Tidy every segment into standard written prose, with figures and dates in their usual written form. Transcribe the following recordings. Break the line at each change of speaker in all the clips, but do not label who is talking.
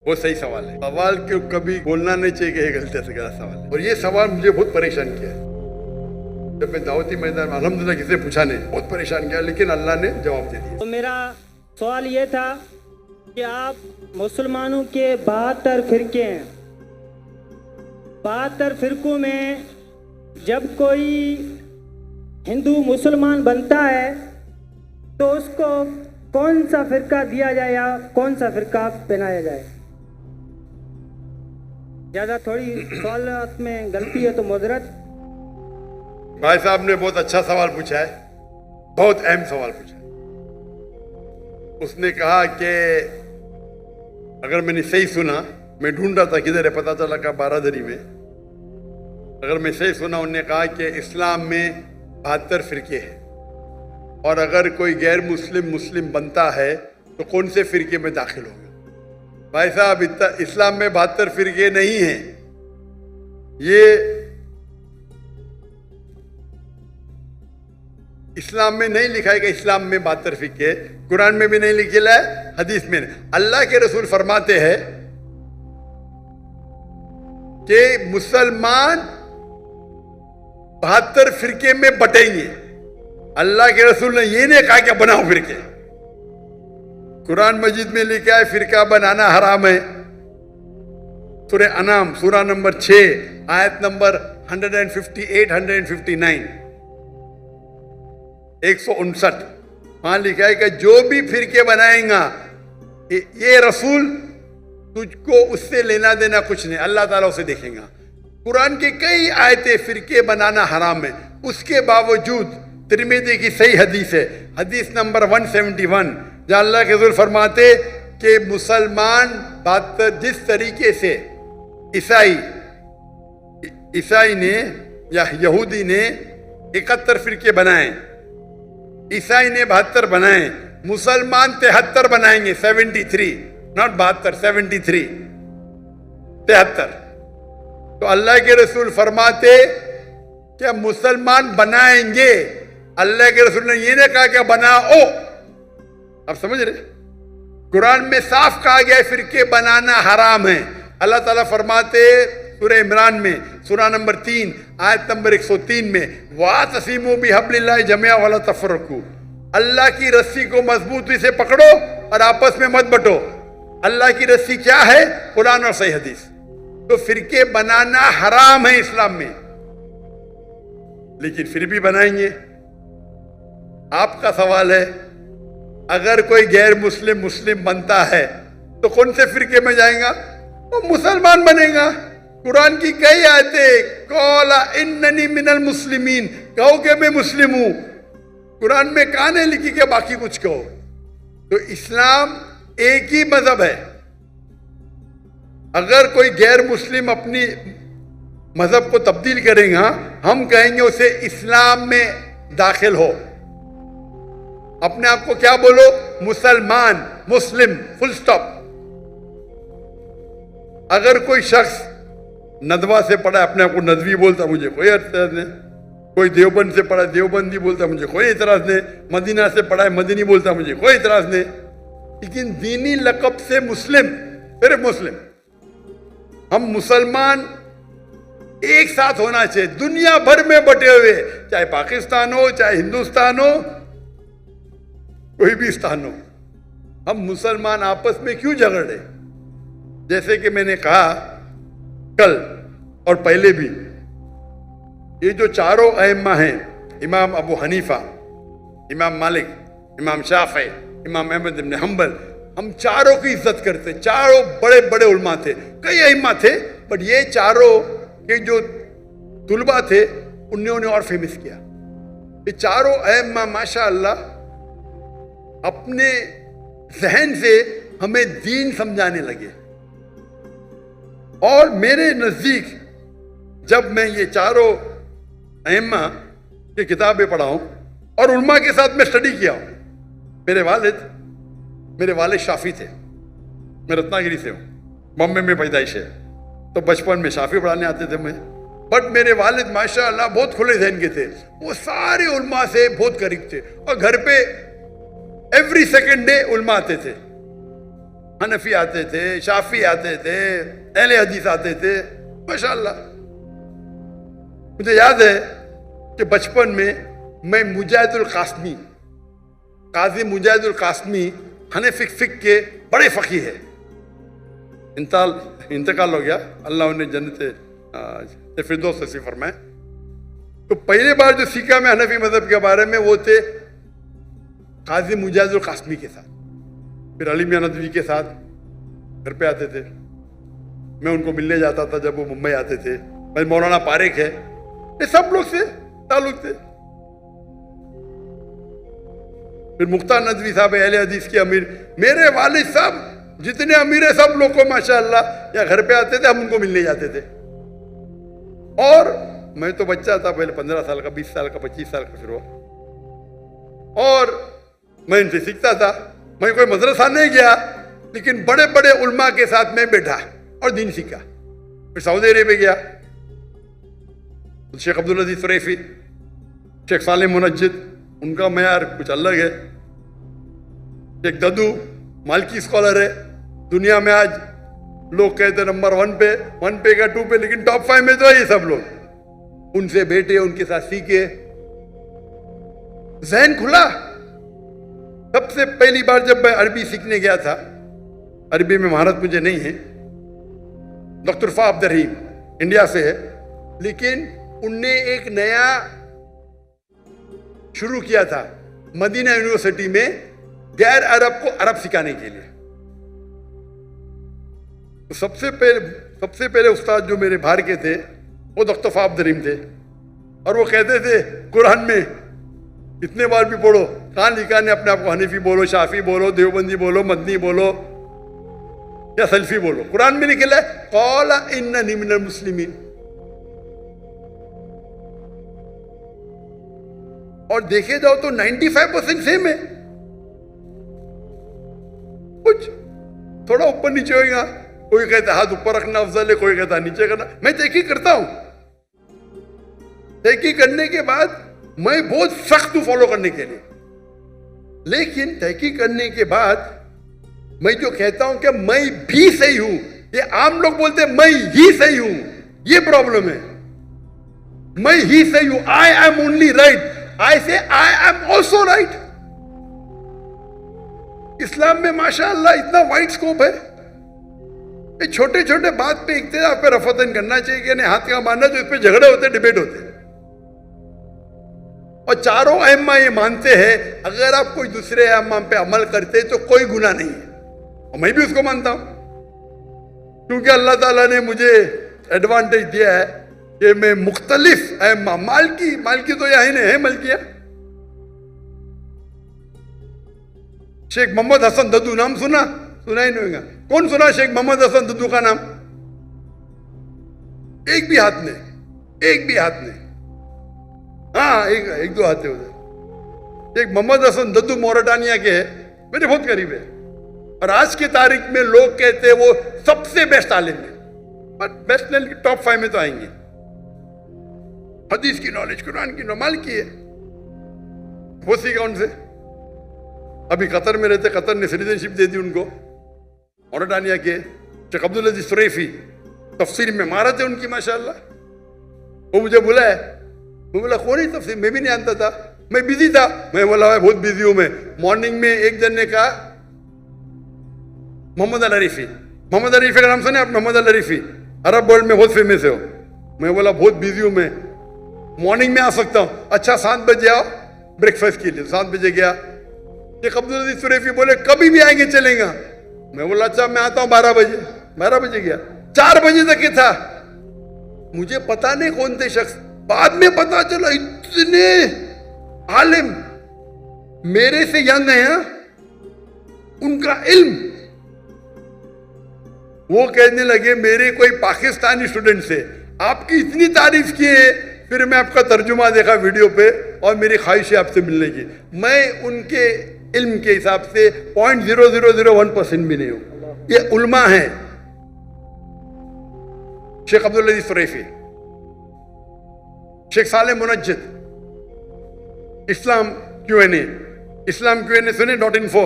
وہ صحیح سوال ہے. سوال کیوں کبھی بولنا نہیں چاہیے کہ یہ غلط سے غلط سوال ہے. اور یہ سوال مجھے بہت پریشان کیا ہے. جب میں دعوتی میدان میں الحمدللہ کسی سے پوچھا نہیں, بہت پریشان کیا, لیکن اللہ نے جواب دے دیا.
تو میرا سوال یہ تھا کہ آپ مسلمانوں کے 72 فرقے ہیں. 72 فرقوں میں جب کوئی ہندو مسلمان بنتا ہے تو اس کو کون سا فرقہ دیا جائے یا کون سا فرقہ پہنایا جائے؟ زیادہ تھوڑی سوالات میں غلطی ہے تو معذرت.
بھائی صاحب نے بہت اچھا سوال پوچھا ہے, بہت اہم سوال پوچھا ہے. اس نے کہا کہ اگر میں نے صحیح سنا, میں ڈھونڈ رہا تھا کدھر ہے, پتہ چلا کہ بارادری میں. اگر میں صحیح سنا, انہوں نے کہا کہ اسلام میں 72 فرقے ہیں, اور اگر کوئی غیر مسلم بنتا ہے تو کون سے فرقے میں داخل ہوگا. بھائی صاحب, اسلام میں 72 فرقے نہیں ہیں. یہ اسلام میں نہیں لکھا ہے کہ اسلام میں 72 فرقے, قرآن میں بھی نہیں لکھا ہے, حدیث میں نہیں. اللہ کے رسول فرماتے ہیں کہ مسلمان 72 فرقے میں بٹیں گے. اللہ کے رسول نے یہ نہیں کہا کہ بناؤ فرقے. قرآن مجید میں لکھا ہے فرقہ بنانا حرام ہے. سورہ انعام سورہ نمبر 6 آیت نمبر 158 159 159, وہاں لکھا ہے کہ جو بھی فرقے بنائیں گا, یہ رسول تجھ کو اس سے لینا دینا کچھ نہیں, اللہ تعالیٰ اسے دیکھیں گا. قرآن کی کئی آیتیں فرقے بنانا حرام ہے. اس کے باوجود ترمذی کی صحیح حدیث ہے, حدیث نمبر 171, جہاں اللہ کے رسول فرماتے کہ مسلمان جس طریقے سے عیسائی نے یا یہودی نے 71 فرقے بنائے, عیسائی نے 72 بنائے, مسلمان 73 بنائیں گے. 73 not 72 73 73. تو اللہ کے رسول فرماتے کہ مسلمان بنائیں گے. اللہ کے رسول نے یہ نہیں کہا کہ بناؤ. آپ سمجھ رہے, قرآن میں صاف کہا گیا ہے فرقے بنانا حرام ہے. اللہ تعالیٰ فرماتے سورہ عمران میں سورہ نمبر 3 آیت نمبر 103 میں, وَاعْتَصِمُوا بِحَبْلِ اللَّهِ جَمِيعًا وَلَا تَفَرَّقُوا, اللہ کی رسی کو مضبوطی سے پکڑو اور آپس میں مت بٹو. اللہ کی رسی کیا ہے؟ قرآن اور صحیح حدیث. تو فرقے بنانا حرام ہے اسلام میں, لیکن پھر بھی بنائیں گے. آپ کا سوال ہے, اگر کوئی غیر مسلم بنتا ہے تو کون سے فرقے میں جائیں گا؟ وہ مسلمان بنے گا. قرآن کی کئی آیتیں, قَالَ إِنَّنِي مِنَ الْمُسْلِمِينَ, کہو کہ میں مسلم ہوں. قرآن میں کہاں نہیں لکھی کہ باقی کچھ کہو. تو اسلام ایک ہی مذہب ہے. اگر کوئی غیر مسلم اپنی مذہب کو تبدیل کرے گا, ہم کہیں گے اسے اسلام میں داخل ہو. اپنے آپ کو کیا بولو؟ مسلمان, مسلم, فل سٹاپ. اگر کوئی شخص ندوہ سے پڑھا, اپنے آپ کو ندوی بولتا, مجھے کوئی اعتراض نہیں. کوئی دیوبند سے پڑھا, دیوبندی بولتا, مجھے کوئی اعتراض نہیں. مدینہ سے پڑھا ہے, مدنی بولتا, مجھے کوئی اعتراض نہیں. لیکن دینی لقب سے مسلم, صرف مسلم. ہم مسلمان ایک ساتھ ہونا چاہیے, دنیا بھر میں بٹے ہوئے, چاہے پاکستان ہو, چاہے ہندوستان ہو, کوئی بھی استان ہو. ہم مسلمان آپس میں کیوں جھگڑ رہے؟ جیسے کہ میں نے کہا کل اور پہلے بھی, یہ جو چاروں ائمہ ہیں, امام ابو حنیفہ, امام مالک, امام شافعی, امام احمد بن حنبل, ہم چاروں کی عزت کرتے. چاروں بڑے بڑے علماء تھے, کئی ائمہ تھے, بٹ یہ چاروں کے جو طلباء تھے انہوں نے اور فیمس کیا. یہ چاروں ائمہ ماشاء اللہ اپنے ذہن سے ہمیں دین سمجھانے لگے. اور میرے نزدیک جب میں یہ چاروں ائمہ کی کتابیں پڑھا ہوں اور علماء کے ساتھ میں اسٹڈی کیا ہوں, میرے والد شافعی تھے, میں رتنا گری سے ہوں, بامبے میں پیدائش ہے, تو بچپن میں شافعی پڑھانے آتے تھے مجھے. بٹ میرے والد ماشاءاللہ بہت کھلے ذہن کے تھے, وہ سارے علماء سے بہت قریب تھے, اور گھر پہ ایوری سیکنڈ ڈے علماء آتے تھے. حنفی آتے تھے, شافی آتے تھے, اہل حدیث آتے تھے, ماشاءاللہ. مجھے یاد ہے کہ بچپن میں مجاہد القاسمی, قاضی مجاہد القاسمی حنفی فقہ کے بڑے فقیہ ہے, انتقال ہو گیا, اللہ انہیں جنت فردوس نصیب فرمائے. تو پہلے بار جو سیکھا میں حنفی مذہب کے بارے میں وہ تھے قاضی مجاہد القاسمی کے ساتھ. پھر علی میاں ندوی کے ساتھ گھر پہ آتے تھے, میں ان کو ملنے جاتا تھا جب وہ ممبئی آتے تھے. بھائی مولانا پاریک ہے, یہ سب لوگ سے تعلق تھے. پھر مختار ندوی صاحب اہل حدیث کے امیر, میرے والد صاحب جتنے امیر ہیں سب لوگ کو ماشاءاللہ یا گھر پہ آتے تھے, ہم ان کو ملنے جاتے تھے. اور میں تو بچہ تھا پہلے, 15 سال کا, 20 سال کا, 25 سال کا, پھر ہوا, اور میں ان سے سیکھتا تھا. میں کوئی مدرسہ نہیں گیا, لیکن بڑے بڑے علماء کے ساتھ میں بیٹھا اور دین سیکھا. پھر سعودی عرب گیا, شیخ عبدالعزیز سریفی, شیخ صالح منجد, ان کا معیار کچھ الگ ہے. شیخ ددو مالکی اسکالر ہے, دنیا میں آج لوگ کہتے ہیں نمبر 1 پہ, 1 پہ کا 2 پہ, لیکن ٹاپ 5 میں تو ہے یہ سب لوگ. ان سے بیٹھے, ان کے ساتھ سیکھے, ذہن کھلا. سب سے پہلی بار جب میں عربی سیکھنے گیا تھا, عربی میں مہارت مجھے نہیں ہے, ڈاکٹر فا عبد الرحیم انڈیا سے ہے, لیکن ان نے ایک نیا شروع کیا تھا مدینہ یونیورسٹی میں غیر عرب کو عرب سکھانے کے لیے. سب سے پہلے استاد جو میرے باہر کے تھے وہ ڈاکٹر فا عبد الرحیم تھے, اور وہ کہتے تھے قرآن میں اتنے بار بھی پڑھو, کہاں لکھا نے اپنے آپ کو حنفی بولو, شافی بولو, دیوبندی بولو, مدنی بولو یا سلفی بولو, قرآن میں نکلا ہے قال اننی من المسلمین. اور دیکھے جاؤ تو 95% سیم ہے, کچھ تھوڑا اوپر نیچے ہوئے گا, کوئی کہتا ہے ہاتھ اوپر رکھنا افضل ہے, کوئی کہتا ہے نیچے کرنا. میں تحقیق کرتا ہوں, تحقیق کرنے کے بعد میں بہت سخت ہوں فالو کرنے کے لیے, لیکن تحقیق کرنے کے بعد میں جو کہتا ہوں کہ میں بھی صحیح ہوں, یہ عام لوگ بولتے ہیں میں ہی صحیح ہوں, یہ پرابلم ہے. میں ہی صحیح ہوں, I am only right, I say I am also right. اسلام میں ماشاءاللہ اتنا وائڈ سکوپ ہے, یہ چھوٹے چھوٹے بات پہ اختلاف پہ رفع کرنا چاہیے کہ نہیں ہاتھ کا ماننا, جو اس پہ جھگڑے ہوتے, ڈیبیٹ ہوتے. اور چاروں ائمہ یہ مانتے ہیں اگر آپ کوئی دوسرے ائمہ پہ عمل کرتے تو کوئی گناہ نہیں ہے, اور میں بھی اس کو مانتا ہوں, کیونکہ اللہ تعالیٰ نے مجھے ایڈوانٹیج دیا ہے کہ میں مختلف ائمہ, مالکی تو یہاں نہیں ہے, ملکیہ, شیخ محمد حسن ددو نام سنا ہی نہیں ہوگا. کون سنا شیخ محمد حسن ددو کا نام؟ ایک بھی ہاتھ نہیں. ہاں ایک دو ہاتھ ادھر. شیخ محمد حسن ددو موریٹانیہ کے ہے, میرے بہت قریب ہے, اور آج کی تاریخ میں لوگ کہتے ہیں وہ سب سے بیسٹ عالم ہے, بٹ بیسٹ ٹاپ 5 میں تو آئیں گے. حدیث کی نالج, قرآن کی نمال کی ہے, وہ سیکھا ان سے. ابھی قطر میں رہتے, قطر نے سٹیزن شپ دے دی ان کو, موریٹانیہ کے. شیخ عبدالعزیز سریفی تفسیر میں مہارت ہے ان کی ماشاءاللہ. وہ مجھے بلایا, میں بولا کون ہی تفسیر, میں بھی نہیں جانتا تھا, میں بزی تھا. میں بولا بہت بزی ہوں میں. مارننگ میں ایک جن نے کہا محمد العریفی کا نام سنے آپ؟ محمد العریفی عرب ورلڈ میں بہت فیمس ہے. میں بولا بہت بزی ہوں میں, مارننگ میں آ سکتا ہوں. اچھا 7 بجے آؤ بریک فاسٹ کے لیے. 7 بجے گیا. شیخ عبدالعزیز سریفی بولے کبھی بھی آئیں گے چلیں گا. میں بولا اچھا میں آتا ہوں 12 بجے گیا. 4 بجے تک یہ تھا. مجھے پتا نہیں کون تھے شخص, بعد میں پتا چلا اتنے عالم میرے سے ینگ ہیں, ان کا علم. وہ کہنے لگے میرے کوئی پاکستانی اسٹوڈنٹ سے آپ کی اتنی تعریف کی ہے, پھر میں آپ کا ترجمہ دیکھا ویڈیو پہ, اور میری خواہش ہے آپ سے ملنے کی. میں ان کے علم کے حساب سے 0.0001% بھی نہیں ہوں. یہ علماء ہیں. شیخ عبدالعزیز سریفی, شیخ صالح منجد, اسلام کیو این اے سنے .info,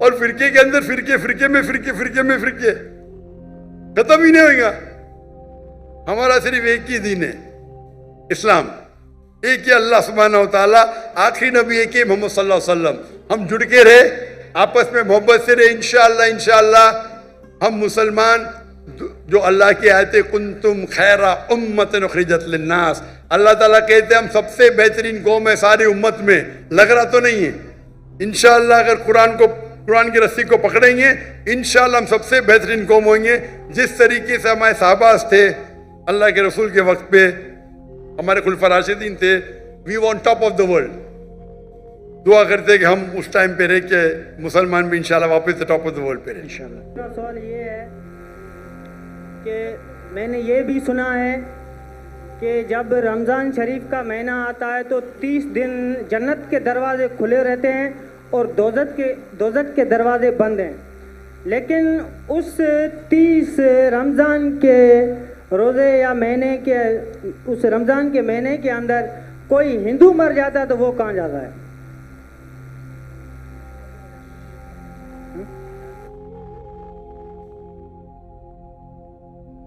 اور فرقے کے اندر فرقے، فرقے میں فرقے، فرقے میں فرقے، ختم ہی نہیں ہوئے گا. ہمارا صرف ایک ہی دین ہے، اسلام. ایک ہی اللہ سبحانہ و تعالیٰ، آخری نبی ایک ہی محمد صلی اللہ علیہ وسلم. ہم جڑ کے رہے، آپس میں محبت سے رہے، انشاءاللہ انشاءاللہ ہم مسلمان جو اللہ کی آیت کنتم خیر امت اخرجت للناس، اللہ تعالیٰ کہتے ہیں ہم سب سے بہترین قوم ہے ساری امت میں. لگ رہا تو نہیں ہے. انشاءاللہ اگر قرآن کی رسی کو پکڑیں گے انشاءاللہ ہم سب سے بہترین قوم ہوئیں گے. جس طریقے سے ہمارے صحابہ تھے اللہ کے رسول کے وقت پہ، ہمارے خلفاء راشدین تھے، we want top of the world. دعا کرتے کہ ہم اس ٹائم پہ رہ کے مسلمان بھی انشاءاللہ واپس ٹاپ آف دا ورلڈ پہ رہیں.
میرا سوال یہ ہے کہ میں نے یہ بھی سنا ہے کہ جب رمضان شریف کا مہینہ آتا ہے تو 30 دن جنت کے دروازے کھلے رہتے ہیں اور دوزخ کے دروازے بند ہیں. لیکن اس 30 رمضان کے روزے یا مہینے کے، اس رمضان کے مہینے کے اندر کوئی ہندو مر جاتا ہے تو وہ کہاں جاتا ہے؟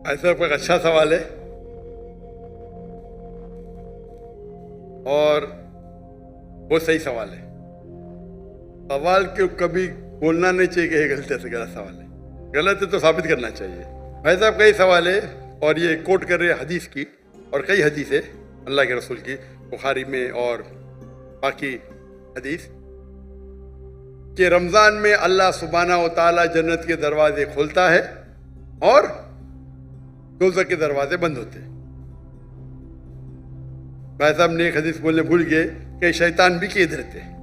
ایسا کوئی اچھا سوال ہے اور وہ صحیح سوال ہے. سوال کو کبھی بولنا نہیں چاہیے کہ یہ غلط سے غلط سوال ہے. غلط ہے تو ثابت کرنا چاہیے. بھائی صاحب کئی سوال ہے اور یہ کوٹ کر رہے حدیث کی، اور کئی حدیث ہے اللہ کے رسول کی، بخاری میں اور باقی حدیث، کہ رمضان میں اللہ سبحانہ و تعالیٰ جنت کے دروازے کھولتا ہے اور دوزخ کے دروازے بند ہوتے ہیں. بھائی صاحب نے ایک حدیث بولنے بھول گئے کہ شیطان بھی قید رہتے ہیں.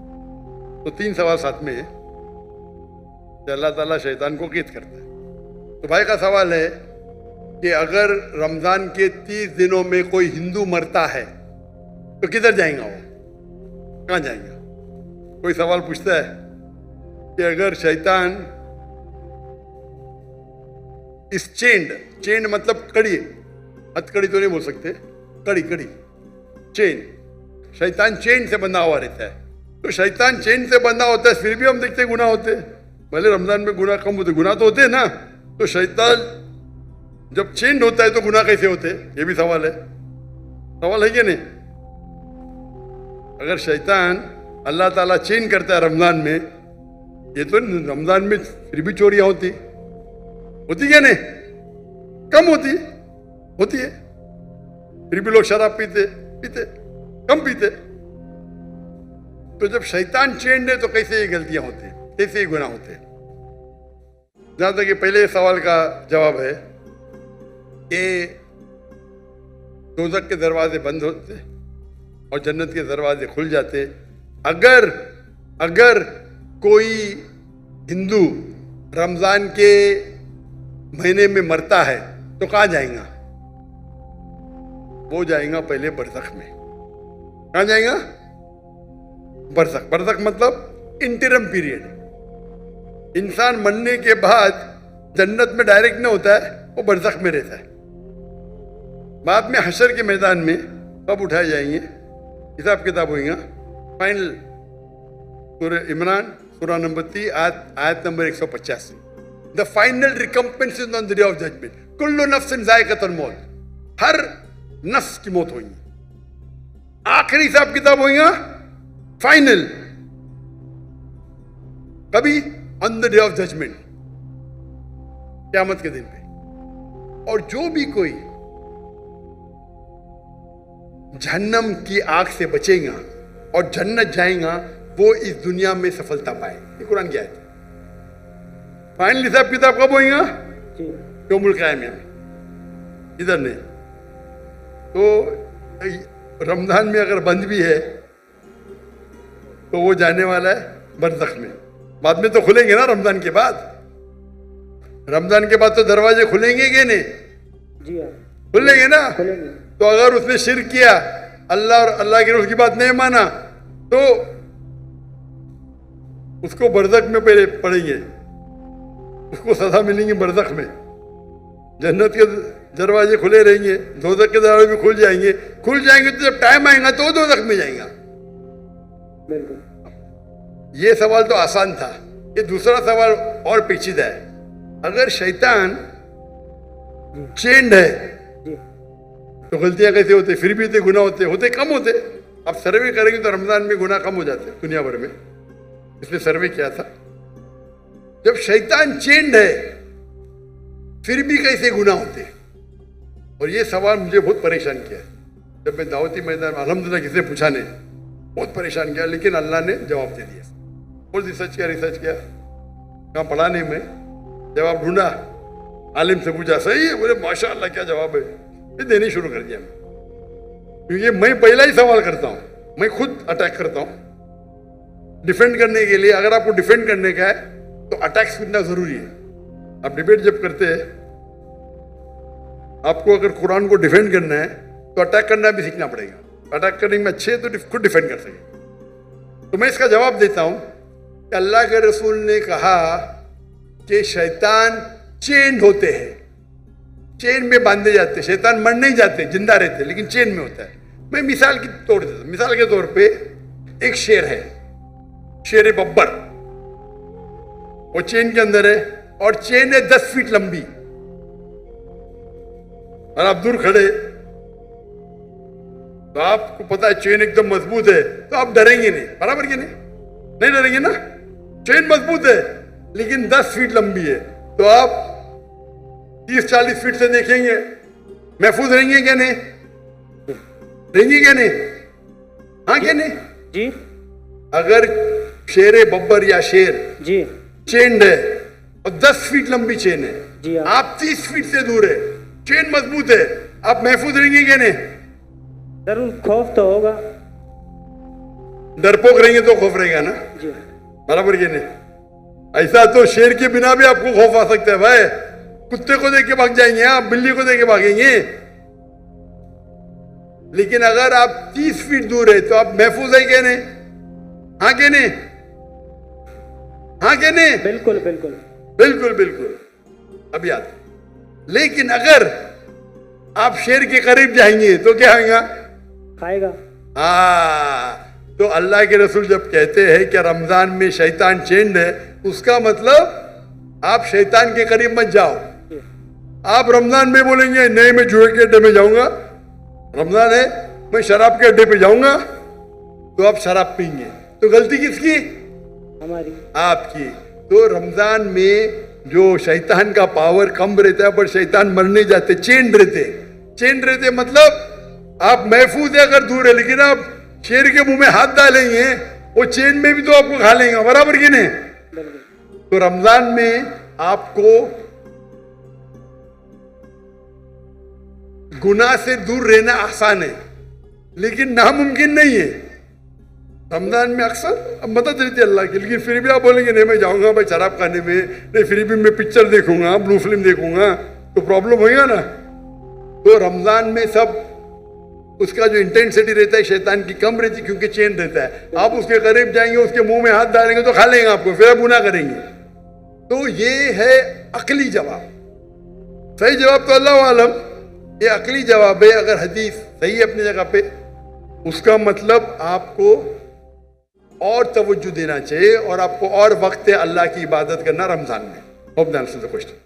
تو 3 سوال ساتھ میں ہے کہ اللہ تعالیٰ شیطان کو قید کرتا ہے. تو بھائی کا سوال ہے کہ اگر رمضان کے 30 دنوں میں کوئی ہندو مرتا ہے تو کدھر جائیں گا وہ؟ کہاں جائیں گا؟ کوئی سوال پوچھتا ہے کہ اگر شیطان اس چینڈ مطلب کڑی، ہتھ کڑی تو نہیں بول سکتے، کڑی چین، شیطان چین سے بندھا ہوا رہتا ہے. تو شیطان چین سے بندھا ہوتا ہے، پھر بھی ہم دیکھتے ہیں گناہ ہوتے ہیں. بھلے رمضان میں گناہ کم ہوتے، گناہ تو ہوتے ہیں نا. تو شیطان جب چینڈ ہوتا ہے تو گناہ کیسے ہوتے؟ یہ بھی سوال ہے. سوال ہے کہ نہیں؟ اگر شیطان اللہ تعالیٰ چین کرتا ہے رمضان میں، یہ تو رمضان میں پھر بھی چوریاں ہوتی کیا نہیں؟ کم ہوتی ہے. پھر بھی لوگ شراب پیتے کم پیتے. تو جب شیطان چینڈ ہے تو کیسے یہ غلطیاں ہوتی ہیں، کیسے یہ گناہ ہوتے ہیں؟ جہاں تک کہ پہلے سوال کا جواب ہے کہ دوزخ کے دروازے بند ہوتے اور جنت کے دروازے کھل جاتے. اگر کوئی ہندو رمضان کے مہینے میں مرتا ہے تو کہاں جائیں گا؟ وہ جائیں گا پہلے برزخ میں. کہاں جائیں گا؟ برزخ مطلب انٹرم پیریڈ. انسان مرنے کے بعد جنت میں ڈائریکٹ نہ ہوتا ہے، وہ برزخ میں رہتا ہے. بعد میں حشر کے میدان میں کب اٹھائے جائیں گے، حساب کتاب ہوئیں گا. فائنل سورہ عمران سورہ نمبر 3 آیت number 185. The final recompense is on the day of judgment. کل نفس ذائقۃ الموت. ہر نفس کی موت ہوئی. آخری حساب کتاب ہوئی گا فائنل. کبھی on the day of judgment، قیامت کے دن پہ. اور جو بھی کوئی جہنم کی آگ سے بچے گا اور جنت جائیں گا وہ اس دنیا میں سفلتا پائے. یہ قرآن کی آیت ہے. فائنل حساب کتاب کب ہوئیں گا؟ یوم القیامہ میں. ادھر نہیں. تو رمضان میں اگر بند بھی ہے تو وہ جانے والا ہے برزخ میں. بعد میں تو کھلیں گے نا رمضان کے بعد. رمضان کے بعد تو دروازے کھلیں گے کہ نہیں؟
جی ہاں
کھلیں گے نا.
کھلیں گے.
تو اگر اس نے شرک کیا، اللہ اور اللہ کے رسول کی بات نہیں مانا، تو اس کو برزخ میں پہلے پڑیں گے، اس کو سزا ملیں گی برزخ میں. جنت کے دروازے کھلے رہیں گے، دوزخ کے دروازے بھی کھل جائیں گے تو جب ٹائم آئے گا تو وہ دوزخ میں جائیں گا.
بالکل.
یہ سوال تو آسان تھا. یہ دوسرا سوال اور پیچیدہ ہے. اگر شیطان چینڈ ہے
جی
تو غلطیاں کیسے ہوتے؟ پھر بھی گناہ ہوتے کم ہوتے. آپ سروے کریں گے تو رمضان میں گناہ کم ہو جاتے دنیا بھر میں. اس نے سروے کیا تھا. جب شیطان چینڈ ہے پھر بھی کیسے گناہ ہوتے؟ اور یہ سوال مجھے بہت پریشان کیا. جب میں دعوتی میدان الحمدللہ کسی نے پوچھا نہیں, بہت پریشان کیا, لیکن اللہ نے جواب دے دیا. بہت ریسرچ کیا کہاں پڑھا نہیں میں. جواب ڈھونڈا, عالم سے پوچھا, صحیح ہے, بولے ماشاء اللہ کیا جواب ہے. پھر دینے شروع کر دیا میں, کیونکہ میں پہلا ہی سوال کرتا ہوں, میں خود اٹیک کرتا ہوں ڈیفینڈ کرنے کے لیے. اگر آپ کو ڈیفینڈ کرنے کا ہے تو اٹیک سیکھنا ضروری ہے. آپ ڈیبیٹ جب کرتے ہیں, آپ کو اگر قرآن کو ڈیفینڈ کرنا ہے تو اٹیک کرنا بھی سیکھنا پڑے گا. اٹیک کرنے میں اچھے تو خود ڈیفینڈ کر سکیں. تو میں اس کا جواب دیتا ہوں کہ اللہ کے رسول نے کہا کہ شیطان چینڈ ہوتے ہیں, چین میں باندھے جاتے. شیطان مر نہیں جاتے, زندہ رہتے, لیکن چین میں ہوتا ہے. میں مثال کی توڑ دیتا ہوں. مثال کے طور پہ ایک شیر ہے, شیر ببر, وہ چین کے اندر ہے اور چین ہے 10 فیٹ لمبی, اور آپ دور کھڑے تو آپ کو پتا ہے چین ایک دم مضبوط ہے, تو آپ ڈریں گے نہیں. برابر کہ نہیں ڈریں گے نا. چین مضبوط ہے لیکن 10 فیٹ لمبی ہے, تو آپ 30-40 فیٹ سے دیکھیں گے, محفوظ رہیں گے کیا نہیں؟ رہیں گے کیا نہیں؟ ہاں کیا نہیں؟
جی
اگر شیر ببر یا شیر
جی
چینڈ ہے اور 10 فیٹ لمبی چین ہے,
جی
آپ 30 فیٹ سے دور ہے, چین مضبوط ہے, آپ محفوظ رہیں گے کیا نہیں؟
ضرور خوف تو ہوگا.
ڈرپوک رہیں گے تو خوف رہے گا نا.
جی
برابر کہ نہیں؟ ایسا تو شیر کے بنا بھی آپ کو خوف آ سکتا ہے بھائی. کتے کو دیکھ کے بھاگ جائیں گے, آپ بلی کو دیکھ کے بھاگیں گے. لیکن اگر آپ 30 فیٹ دور ہے تو آپ محفوظ ہیں کہ نہیں؟ ہاں کہ نہیں؟ ہاں کہ نہیں؟
بالکل بالکل
بالکل بالکل. اب یاد. لیکن اگر آپ شیر کے قریب جائیں گے تو کیا ہوگا؟
کھائے گا.
ہاں, تو اللہ کے رسول جب کہتے ہیں کہ رمضان میں شیطان چینڈ ہے, اس کا مطلب آپ شیطان کے قریب مت جاؤ. آپ رمضان میں بولیں گے نہیں میں جوئے کے اڈے میں جاؤں گا, رمضان ہے میں شراب کے اڈے پہ جاؤں گا, تو آپ شراب پئیں گے. تو غلطی کس کی؟
ہماری.
آپ کی. تو رمضان میں جو شیطان کا پاور کم رہتا ہے, پر شیطان مر نہیں جاتے, چینڈ رہتے. چینڈ رہتے مطلب آپ محفوظ ہے اگر دور ہے, لیکن آپ شیر کے منہ میں ہاتھ ڈالیں گے وہ چین میں بھی تو آپ کو کھا لیں گے. برابر کہ نہیں؟ تو رمضان میں آپ کو گناہ سے دور رہنا آسان ہے, لیکن ناممکن نہیں ہے. رمضان میں اکثر اب مدد رہتی ہے اللہ کی, لیکن پھر بھی آپ بولیں گے نہیں میں جاؤں گا بھائی شراب کھانے میں, نہیں پھر بھی میں پکچر دیکھوں گا, بلو فلم دیکھوں گا, تو پرابلم ہوئے گا نا. تو رمضان میں سب اس کا جو انٹینسٹی رہتا ہے شیطان کی کم رہتی, کیونکہ چین رہتا ہے. آپ اس کے قریب جائیں گے, اس کے منہ میں ہاتھ ڈالیں گے تو کھا لیں گے آپ کو, پھر آپ گناہ کریں گے. تو یہ ہے عقلی جواب. صحیح جواب تو اللہ عالم, یہ عقلی جواب ہے. اگر حدیث صحیح ہے اپنی جگہ پہ, اس کا مطلب آپ کو اور توجہ دینا چاہیے, اور آپ کو اور وقت اللہ کی عبادت کرنا رمضان میں. Hope the answer the question.